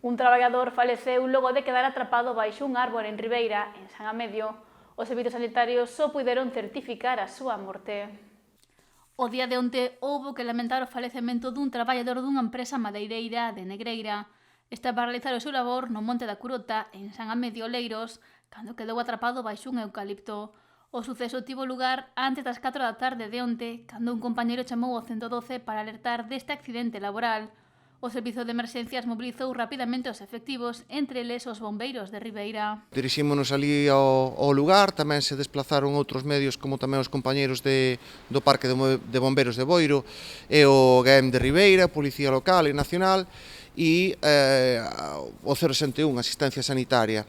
Un traballador faleceu logo de quedar atrapado baixo un árbore en Ribeira, en San Amedio. Os servizos sanitarios só puideron certificar a súa morte. O día de onte houbo que lamentar o falecemento dun traballador dunha empresa madeireira de Negreira. Estaba a realizar o seu labor no Monte da Curota, en San Amedio Oleiros, cando quedou atrapado baixo un eucalipto. O suceso tivo lugar antes das 4 da tarde de onte, cando un compañeiro chamou ao 112 para alertar deste accidente laboral. O Servizo de Emerxencias mobilizou rapidamente os efectivos, entre eles os bombeiros de Ribeira. Dirixímonos ali ao lugar, tamén se desplazaron outros medios como tamén os compañeiros do Parque de Bombeiros de Boiro e o GEM de Ribeira, Policía Local e Nacional e o 061, Asistencia Sanitaria.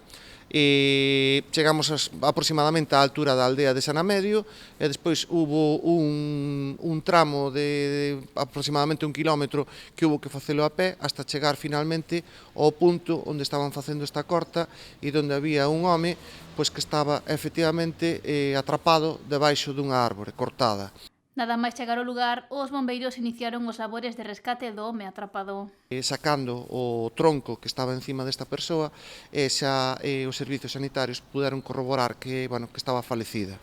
E chegamos aproximadamente á altura da aldea de San Amedio e despois hubo un tramo de aproximadamente 1 kilómetro que hubo que facelo a pé hasta chegar finalmente ao punto onde estaban facendo esta corta e onde había un home pois que estaba efectivamente atrapado debaixo dunha árbore cortada. Nada máis chegar ao lugar, os bombeiros iniciaron os labores de rescate do home atrapado. Sacando o tronco que estaba encima desta persoa e xa os servizos sanitarios puderon corroborar que estaba falecida.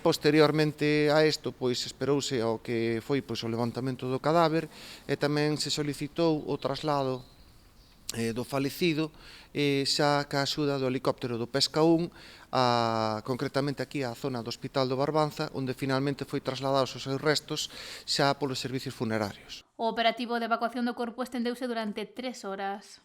Posteriormente a isto, pois esperouse ao que foi o levantamento do cadáver e tamén se solicitou o traslado do falecido xa ca axuda do helicóptero do Pesca 1 concretamente aquí á zona do Hospital do Barbanza, onde finalmente foi trasladados os seus restos xa polos servicios funerarios. O operativo de evacuación do corpo estendeuse durante 3 horas.